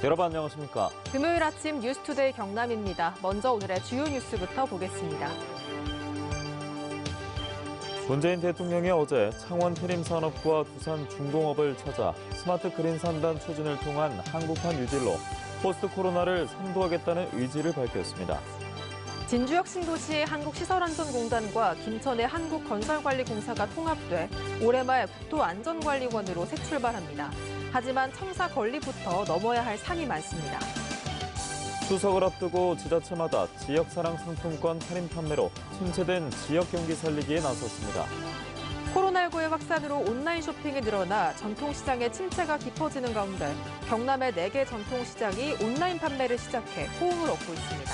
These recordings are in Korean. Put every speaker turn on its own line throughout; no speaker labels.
여러분 안녕하십니까?
금요일 아침 뉴스투데이 경남입니다. 먼저 오늘의 주요 뉴스부터 보겠습니다.
문재인 대통령이 어제 창원 태림산업과 두산 중공업을 찾아 스마트 그린 산단 추진을 통한 한국판 뉴딜로 포스트 코로나를 선도하겠다는 의지를 밝혔습니다.
진주혁신도시 한국시설안전공단과 김천의 한국건설관리공사가 통합돼 올해 말 국토안전관리원으로 새 출발합니다. 하지만 청사 건립부터 넘어야 할 산이 많습니다.
추석을 앞두고 지자체마다 지역사랑 상품권 할인 판매로 침체된 지역 경기 살리기에 나섰습니다.
코로나19의 확산으로 온라인 쇼핑이 늘어나 전통시장의 침체가 깊어지는 가운데 경남의 4개 전통시장이 온라인 판매를 시작해 호응을 얻고 있습니다.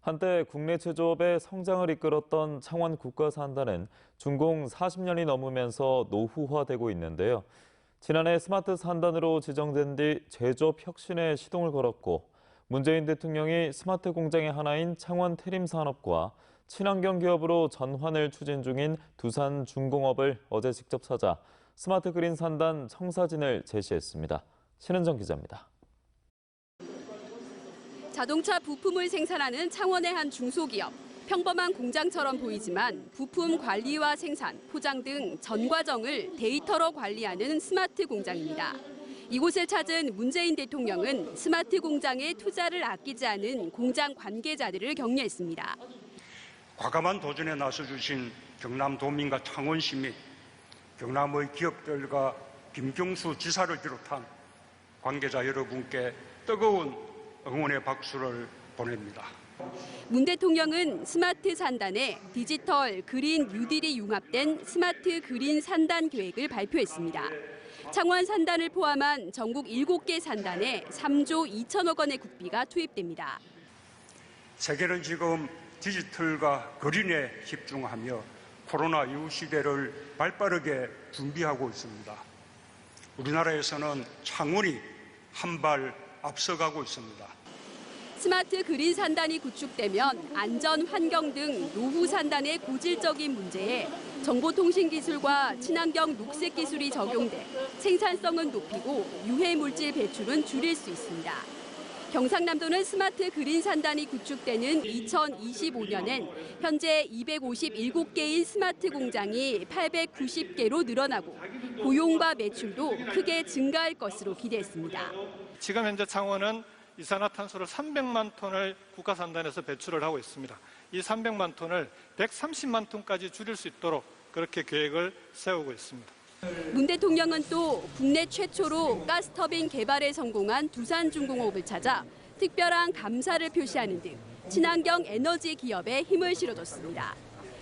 한때 국내 제조업의 성장을 이끌었던 창원 국가산단은 준공 40년이 넘으면서 노후화되고 있는데요. 지난해 스마트 산단으로 지정된 뒤 제조업 혁신에 시동을 걸었고 문재인 대통령이 스마트 공장의 하나인 창원 태림산업과 친환경 기업으로 전환을 추진 중인 두산 중공업을 어제 직접 찾아 스마트 그린 산단 청사진을 제시했습니다. 신은정 기자입니다.
자동차 부품을 생산하는 창원의 한 중소기업. 평범한 공장처럼 보이지만 부품 관리와 생산, 포장 등 전 과정을 데이터로 관리하는 스마트 공장입니다. 이곳을 찾은 문재인 대통령은 스마트 공장에 투자를 아끼지 않은 공장 관계자들을 격려했습니다.
과감한 도전에 나서주신 경남도민과 창원시 및 경남의 기업들과 김경수 지사를 비롯한 관계자 여러분께 뜨거운 응원의 박수를 보냅니다.
문 대통령은 스마트 산단에 디지털 그린 뉴딜이 융합된 스마트 그린 산단 계획을 발표했습니다. 창원 산단을 포함한 전국 7개 산단에 3조 2천억 원의 국비가 투입됩니다.
세계는 지금 디지털과 그린에 집중하며 코로나 이후 시대를 발빠르게 준비하고 있습니다. 우리나라에서는 창원이 한 발 앞서가고 있습니다.
스마트 그린 산단이 구축되면 안전, 환경 등 노후 산단의 고질적인 문제에 정보통신 기술과 친환경 녹색 기술이 적용돼 생산성은 높이고 유해 물질 배출은 줄일 수 있습니다. 경상남도는 스마트 그린 산단이 구축되는 2025년엔 현재 257개인 스마트 공장이 890개로 늘어나고 고용과 매출도 크게 증가할 것으로 기대했습니다.
지금 현재 창원은 이산화탄소를 300만 톤을 국가산단에서 배출을 하고 있습니다. 이 300만 톤을 130만 톤까지 줄일 수 있도록 그렇게 계획을 세우고 있습니다.
문 대통령은 또 국내 최초로 가스터빈 개발에 성공한 두산중공업을 찾아 특별한 감사를 표시하는 등 친환경 에너지 기업에 힘을 실어줬습니다.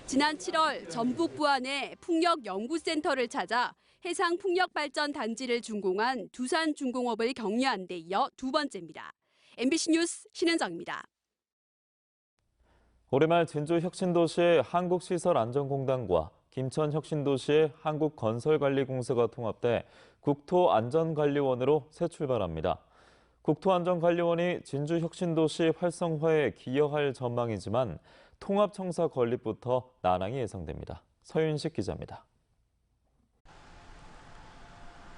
지난 7월 전북 부안의 풍력연구센터를 찾아 해상 풍력발전 단지를 준공한 두산중공업을 격려한 데 이어 두 번째입니다. MBC 뉴스 신은정입니다.
올해 말 진주혁신도시의 한국시설안전공단과 김천혁신도시의 한국건설관리공사가 통합돼 국토안전관리원으로 새 출발합니다. 국토안전관리원이 진주혁신도시 활성화에 기여할 전망이지만 통합청사 건립부터 난항이 예상됩니다. 서윤식 기자입니다.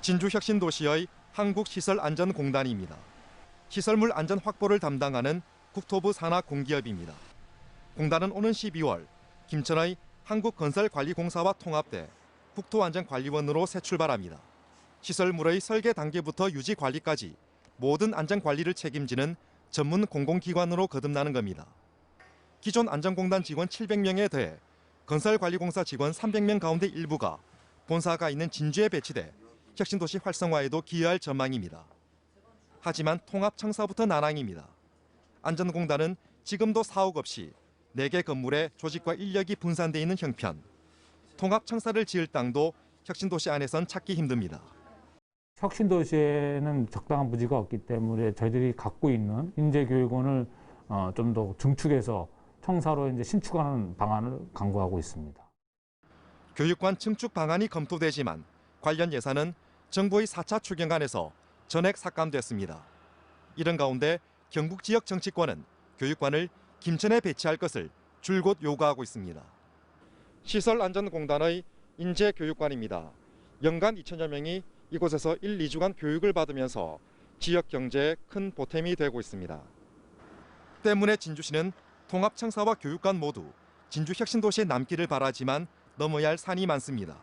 진주혁신도시의 한국시설안전공단입니다. 시설물 안전 확보를 담당하는 국토부 산하 공기업입니다. 공단은 오는 12월 김천의 한국건설관리공사와 통합돼 국토안전관리원으로 새 출발합니다. 시설물의 설계 단계부터 유지 관리까지 모든 안전관리를 책임지는 전문 공공기관으로 거듭나는 겁니다. 기존 안전공단 직원 700명에 더해 건설관리공사 직원 300명 가운데 일부가 본사가 있는 진주에 배치돼 혁신도시 활성화에도 기여할 전망입니다. 하지만 통합청사부터 난항입니다. 안전공단은 지금도 사옥 없이 4개 건물에 조직과 인력이 분산돼 있는 형편. 통합청사를 지을 땅도 혁신도시 안에선 찾기 힘듭니다.
혁신도시에는 적당한 부지가 없기 때문에 저희들이 갖고 있는 인재교육원을 좀 더 증축해서 청사로 이제 신축하는 방안을 강구하고 있습니다.
교육관 증축 방안이 검토되지만 관련 예산은 정부의 4차 추경안에서 전액 삭감됐습니다. 이런 가운데 경북 지역 정치권은 교육관을 김천에 배치할 것을 줄곧 요구하고 있습니다. 시설안전공단의 인재교육관입니다. 연간 2천여 명이 이곳에서 1, 2주간 교육을 받으면서 지역 경제에 큰 보탬이 되고 있습니다. 때문에 진주시는 통합청사와 교육관 모두 진주 혁신도시에 남기를 바라지만 넘어야 할 산이 많습니다.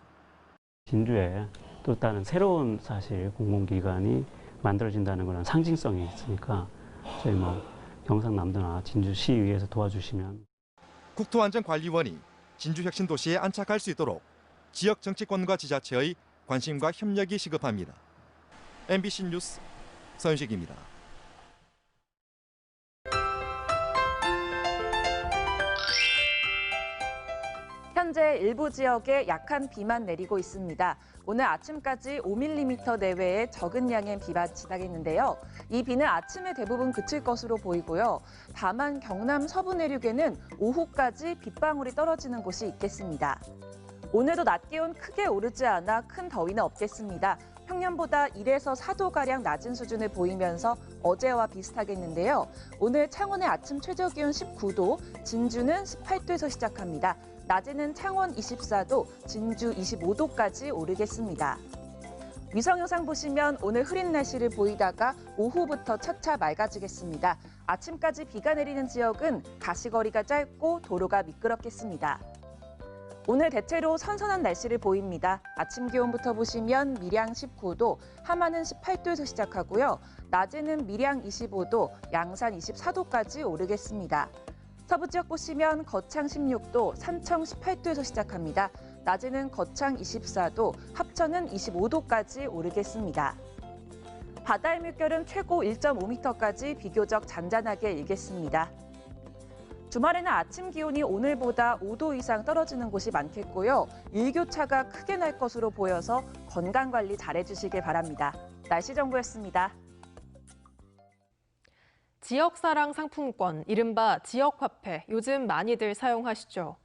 진주에 또 다른 새로운 사실 공공기관이 만들어진다는 그런 상징성이 있으니까 저희 경상남도나 진주시의회에서 도와주시면.
국토안전관리원이 진주혁신도시에 안착할 수 있도록 지역 정치권과 지자체의 관심과 협력이 시급합니다. MBC 뉴스 서윤식입니다.
현재 일부 지역에 약한 비만 내리고 있습니다. 오늘 아침까지 5mm 내외의 적은 양의 비가 지나겠는데요. 이 비는 아침에 대부분 그칠 것으로 보이고요. 다만 경남 서부 내륙에는 오후까지 빗방울이 떨어지는 곳이 있겠습니다. 오늘도 낮 기온 크게 오르지 않아 큰 더위는 없겠습니다. 평년보다 1에서 4도가량 낮은 수준을 보이면서 어제와 비슷하겠는데요. 오늘 창원의 아침 최저 기온 19도, 진주는 18도에서 시작합니다. 낮에는 창원 24도, 진주 25도까지 오르겠습니다. 위성 영상 보시면 오늘 흐린 날씨를 보이다가 오후부터 차차 맑아지겠습니다. 아침까지 비가 내리는 지역은 가시거리가 짧고 도로가 미끄럽겠습니다. 오늘 대체로 선선한 날씨를 보입니다. 아침 기온부터 보시면 밀양 19도, 함안은 18도에서 시작하고요. 낮에는 밀양 25도, 양산 24도까지 오르겠습니다. 서부 지역 보시면 거창 16도, 산청 18도에서 시작합니다. 낮에는 거창 24도, 합천은 25도까지 오르겠습니다. 바다의 물결은 최고 1.5m까지 비교적 잔잔하게 일겠습니다. 주말에는 아침 기온이 오늘보다 5도 이상 떨어지는 곳이 많겠고요. 일교차가 크게 날 것으로 보여서 건강관리 잘해주시길 바랍니다. 날씨 정보였습니다.
지역사랑 상품권, 이른바 지역화폐, 요즘 많이들 사용하시죠.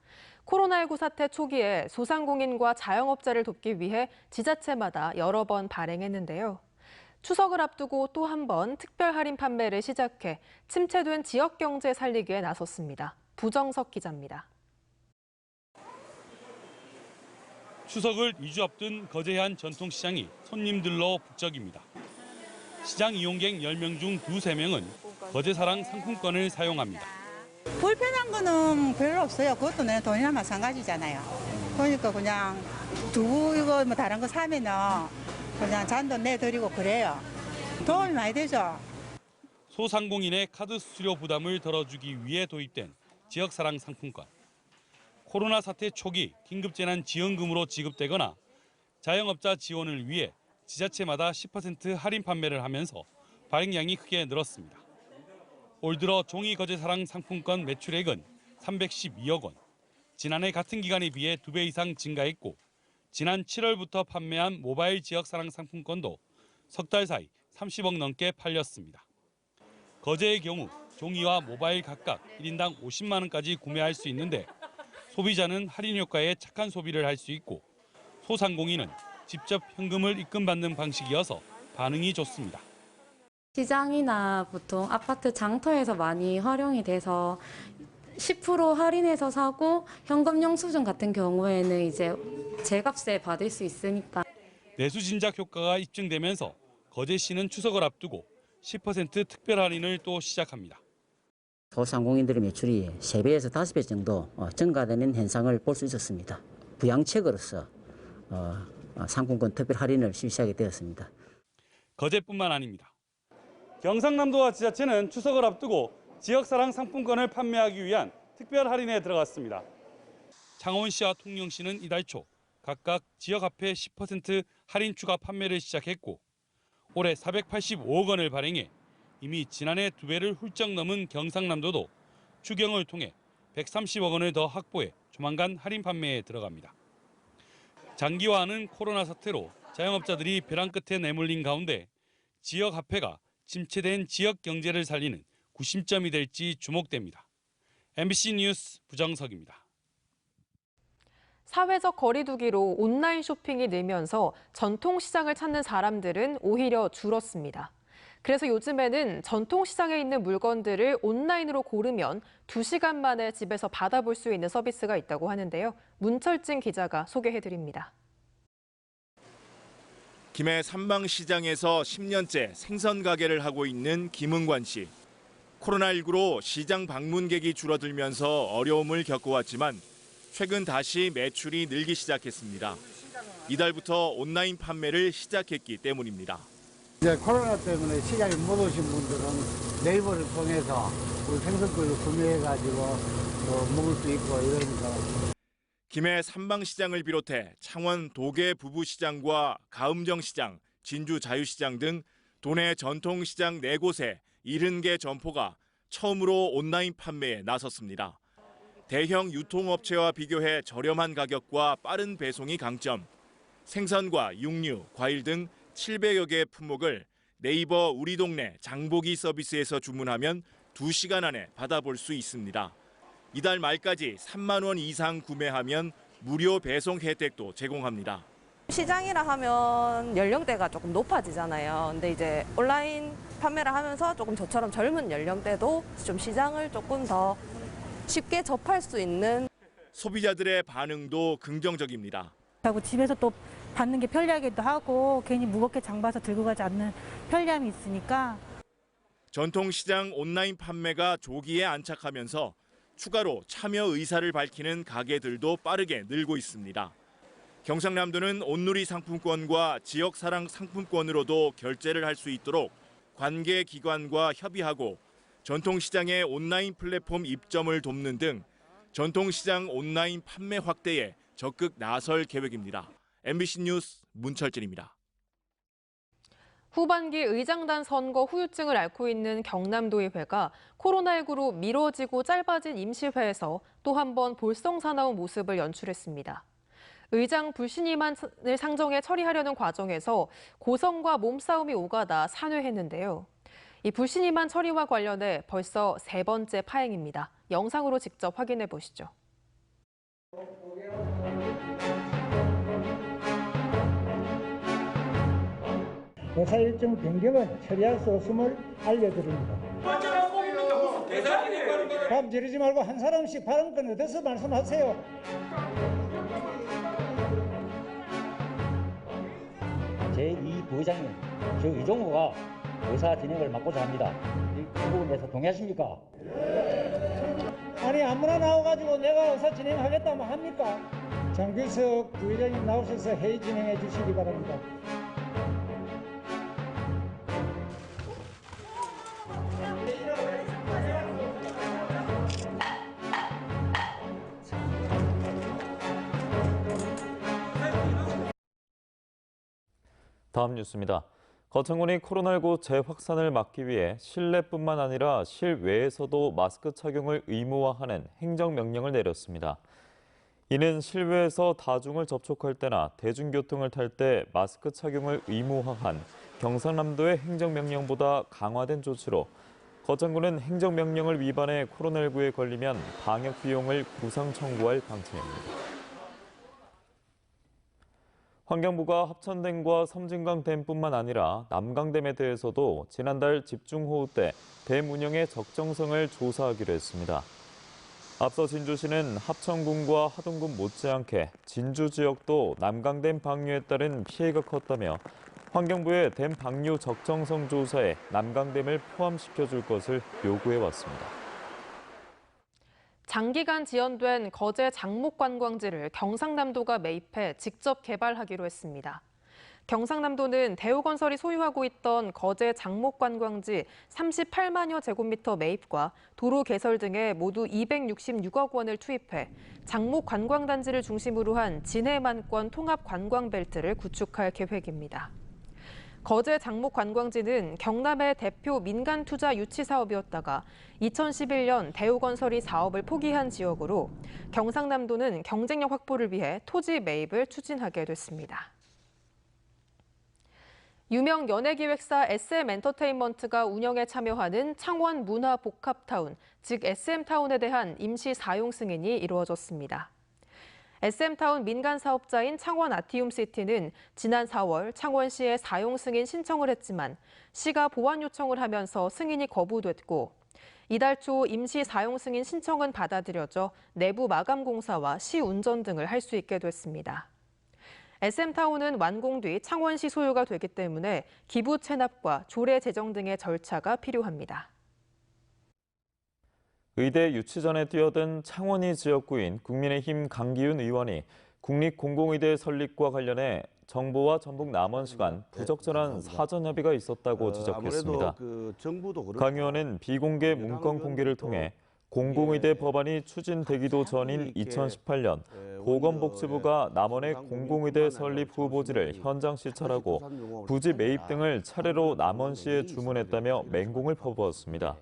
코로나19 사태 초기에 소상공인과 자영업자를 돕기 위해 지자체마다 여러 번 발행했는데요. 추석을 앞두고 또 한 번 특별 할인 판매를 시작해 침체된 지역 경제 살리기에 나섰습니다. 부정석 기자입니다.
추석을 2주 앞둔 거제해안 전통시장이 손님들로 북적입니다. 시장 이용객 10명 중 2~3명은 거제사랑 상품권을 사용합니다.
불편한 거는 별로 없어요. 그것도 내 돈이나 마찬가지잖아요. 그러니까 그냥 두부 이거 다른 거 사면은 그냥 잔돈 내드리고 그래요. 도움이 많이 되죠.
소상공인의 카드 수수료 부담을 덜어주기 위해 도입된 지역사랑 상품권. 코로나 사태 초기 긴급재난지원금으로 지급되거나 자영업자 지원을 위해 지자체마다 10% 할인 판매를 하면서 발행량이 크게 늘었습니다. 올 들어 종이 거제사랑 상품권 매출액은 312억 원. 지난해 같은 기간에 비해 2배 이상 증가했고 지난 7월부터 판매한 모바일 지역사랑 상품권도 석 달 사이 30억 넘게 팔렸습니다. 거제의 경우 종이와 모바일 각각 1인당 50만 원까지 구매할 수 있는데 소비자는 할인 효과에 착한 소비를 할 수 있고 소상공인은 직접 현금을 입금받는 방식이어서 반응이 좋습니다.
시장이나 보통 아파트 장터에서 많이 활용이 돼서 10% 할인해서 사고 현금 영수증 같은 경우에는 이제 제값에 받을 수 있으니까.
내수 진작 효과가 입증되면서 거제시는 추석을 앞두고 10% 특별 할인을 또 시작합니다.
소상공인들의 매출이 3배에서 5배 정도 증가되는 현상을 볼 수 있었습니다. 부양책으로서 상품권 특별 할인을 실시하게 되었습니다.
거제뿐만 아닙니다. 경상남도와 지자체는 추석을 앞두고 지역사랑 상품권을 판매하기 위한 특별 할인에 들어갔습니다. 창원시와 통영시는 이달 초 각각 지역화폐 10% 할인 추가 판매를 시작했고 올해 485억 원을 발행해 이미 지난해 2배를 훌쩍 넘은 경상남도도 추경을 통해 130억 원을 더 확보해 조만간 할인 판매에 들어갑니다. 장기화하는 코로나 사태로 자영업자들이 벼랑 끝에 내몰린 가운데 지역화폐가 침체된 지역 경제를 살리는 구심점이 될지 주목됩니다. MBC 뉴스 부정석입니다.
사회적 거리두기로 온라인 쇼핑이 늘면서 전통시장을 찾는 사람들은 오히려 줄었습니다. 그래서 요즘에는 전통시장에 있는 물건들을 온라인으로 고르면 2시간 만에 집에서 받아볼 수 있는 서비스가 있다고 하는데요. 문철진 기자가 소개해드립니다.
김해 삼방시장에서 10년째 생선 가게를 하고 있는 김은관 씨. 코로나19로 시장 방문객이 줄어들면서 어려움을 겪어왔지만 최근 다시 매출이 늘기 시작했습니다. 이달부터 온라인 판매를 시작했기 때문입니다.
이제 코로나 때문에 시장에 못 오신 분들은 네이버를 통해서 우리 생선구이를 구매해가지고 먹을 수 있고 이러니까.
김해 삼방시장을 비롯해 창원 도계 부부시장과 가음정시장, 진주 자유시장 등 도내 전통시장 4곳에 70개 점포가 처음으로 온라인 판매에 나섰습니다. 대형 유통업체와 비교해 저렴한 가격과 빠른 배송이 강점, 생선과 육류, 과일 등 700여 개의 품목을 네이버 우리 동네 장보기 서비스에서 주문하면 2시간 안에 받아볼 수 있습니다. 이달 말까지 3만 원 이상 구매하면 무료 배송 혜택도 제공합니다.
시장이라 하면 연령대가 조금 높아지잖아요. 근데 이제 온라인 판매를 하면서 조금 저처럼 젊은 연령대도 좀 시장을 조금 더 쉽게 접할 수 있는.
소비자들의 반응도 긍정적입니다.
하고 집에서 또 받는 게 편리하기도 하고 괜히 무겁게 장봐서 들고 가지 않는 편리함이 있으니까.
전통시장 온라인 판매가 조기에 안착하면서 추가로 참여 의사를 밝히는 가게들도 빠르게 늘고 있습니다. 경상남도는 온누리 상품권과 지역사랑 상품권으로도 결제를 할 수 있도록 관계기관과 협의하고 전통시장의 온라인 플랫폼 입점을 돕는 등 전통시장 온라인 판매 확대에 적극 나설 계획입니다. MBC 뉴스 문철진입니다.
후반기 의장단 선거 후유증을 앓고 있는 경남도의회가 코로나19로 미뤄지고 짧아진 임시회에서 또 한 번 볼썽사나운 모습을 연출했습니다. 의장 불신임안을 상정해 처리하려는 과정에서 고성과 몸싸움이 오가다 산회했는데요. 이 불신임안 처리와 관련해 벌써 3번째 파행입니다. 영상으로 직접 확인해 보시죠.
회사 일정 변경은 처리할 수 없음을 알려드립니다. 밥 지르지 말고 한 사람씩 발언권 얻어서 말씀하세요.
제2 부의장인 저 이종호가 의사 진행을 맡고자 합니다. 이 부분에서 동의하십니까?
아니 아무나 나와가지고 내가 의사 진행하겠다면 합니까? 장규석 부의장님 나오셔서 회의 진행해 주시기 바랍니다.
다음 뉴스입니다. 거창군이 코로나19 재확산을 막기 위해 실내뿐만 아니라 실외에서도 마스크 착용을 의무화하는 행정명령을 내렸습니다. 이는 실외에서 다중을 접촉할 때나 대중교통을 탈 때 마스크 착용을 의무화한 경상남도의 행정명령보다 강화된 조치로 거창군은 행정명령을 위반해 코로나19에 걸리면 방역 비용을 구상 청구할 방침입니다. 환경부가 합천댐과 섬진강댐뿐만 아니라 남강댐에 대해서도 지난달 집중호우 때 댐 운영의 적정성을 조사하기로 했습니다. 앞서 진주시는 합천군과 하동군 못지않게 진주 지역도 남강댐 방류에 따른 피해가 컸다며 환경부의 댐 방류 적정성 조사에 남강댐을 포함시켜줄 것을 요구해왔습니다.
장기간 지연된 거제 장목관광지를 경상남도가 매입해 직접 개발하기로 했습니다. 경상남도는 대우건설이 소유하고 있던 거제 장목관광지 38만여 제곱미터 매입과 도로 개설 등에 모두 266억 원을 투입해 장목관광단지를 중심으로 한 진해만권 통합관광벨트를 구축할 계획입니다. 거제 장목관광지는 경남의 대표 민간투자 유치 사업이었다가 2011년 대우건설이 사업을 포기한 지역으로 경상남도는 경쟁력 확보를 위해 토지 매입을 추진하게 됐습니다. 유명 연예기획사 SM엔터테인먼트가 운영에 참여하는 창원 문화복합타운, 즉 SM타운에 대한 임시 사용 승인이 이루어졌습니다. SM타운 민간 사업자인 창원 아티움시티는 지난 4월 창원시에 사용 승인 신청을 했지만 시가 보완 요청을 하면서 승인이 거부됐고 이달 초 임시 사용 승인 신청은 받아들여져 내부 마감 공사와 시 운전 등을 할 수 있게 됐습니다. SM타운은 완공 뒤 창원시 소유가 되기 때문에 기부 체납과 조례 제정 등의 절차가 필요합니다.
의대 유치전에 뛰어든 창원이 지역구인 국민의힘 강기훈 의원이 국립공공의대 설립과 관련해 정부와 전북 남원시 간 부적절한 사전 협의가 있었다고 지적했습니다. 강 의원은 비공개 문건 공개를 통해 공공의대 법안이 추진되기도 전인 2018년 보건복지부가 남원의 공공의대 설립 후보지를 현장 시찰하고 부지 매입 등을 차례로 남원시에 주문했다며 맹공을 퍼부었습니다.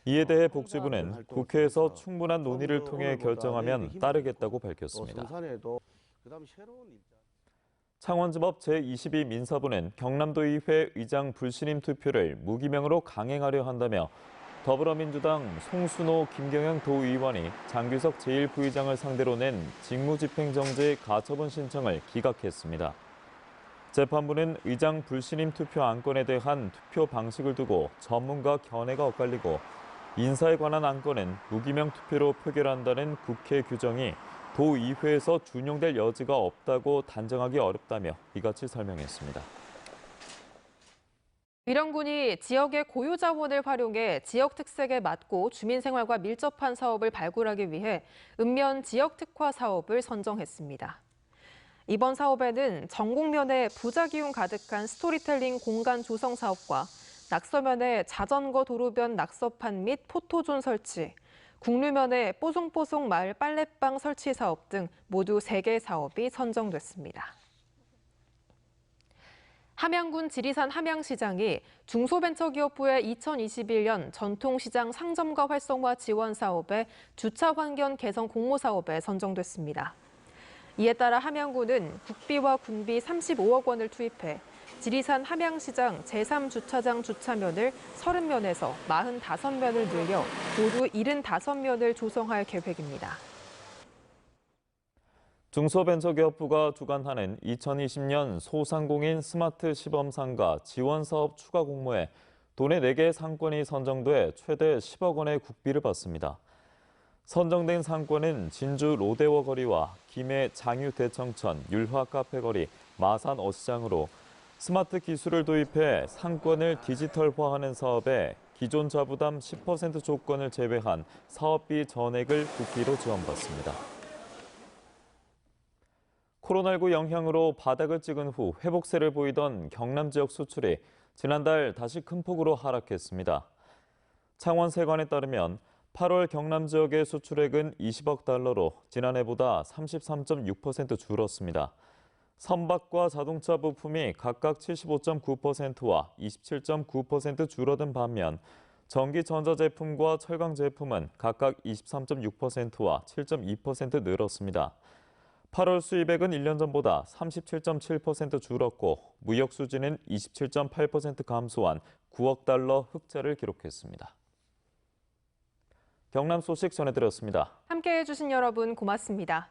이에 대해 복지부는 국회에서 충분한 논의를 통해 결정하면 따르겠다고 밝혔습니다. 창원지법 제22민사부는 경남도의회 의장 불신임 투표를 무기명으로 강행하려 한다며 더불어민주당 송순호, 김경영 도의원이 장규석 제1부의장을 상대로 낸 직무집행정지 가처분 신청을 기각했습니다. 재판부는 의장 불신임 투표 안건에 대한 투표 방식을 두고 전문가 견해가 엇갈리고 인사에 관한 안건은 무기명 투표로 표결한다는 국회 규정이 도의회에서 준용될 여지가 없다고 단정하기 어렵다며 이같이 설명했습니다.
위령군이 지역의 고유 자원을 활용해 지역 특색에 맞고 주민 생활과 밀접한 사업을 발굴하기 위해 읍면 지역 특화 사업을 선정했습니다. 이번 사업에는 전국면에 부자 기운 가득한 스토리텔링 공간 조성 사업과 낙서면에 자전거 도로변 낙서판 및 포토존 설치, 국류면에 뽀송뽀송 마을 빨래방 설치 사업 등 모두 3개 사업이 선정됐습니다. 함양군 지리산 함양시장이 중소벤처기업부의 2021년 전통시장 상점가 활성화 지원 사업에 주차 환경 개선 공모 사업에 선정됐습니다. 이에 따라 함양군은 국비와 군비 35억 원을 투입해 지리산 함양시장 제3주차장 주차면을 30면에서 45면을 늘려 모두 75면을 조성할 계획입니다.
중소벤처기업부가 주관하는 2020년 소상공인 스마트 시범상가 지원사업 추가 공모에 도내 4개 상권이 선정돼 최대 10억 원의 국비를 받습니다. 선정된 상권은 진주 로데워 거리와 김해 장유 대청천 율화 카페 거리, 마산 어시장으로 스마트 기술을 도입해 상권을 디지털화하는 사업에 기존 자부담 10% 조건을 제외한 사업비 전액을 국비로 지원받습니다. 코로나19 영향으로 바닥을 찍은 후 회복세를 보이던 경남 지역 수출이 지난달 다시 큰 폭으로 하락했습니다. 창원세관에 따르면 8월 경남 지역의 수출액은 20억 달러로 지난해보다 33.6% 줄었습니다. 선박과 자동차 부품이 각각 75.9%와 27.9% 줄어든 반면 전기 전자제품과 철강 제품은 각각 23.6%와 7.2% 늘었습니다. 8월 수입액은 1년 전보다 37.7% 줄었고 무역 수지는 27.8% 감소한 9억 달러 흑자를 기록했습니다. 경남 소식 전해드렸습니다.
함께해 주신 여러분 고맙습니다.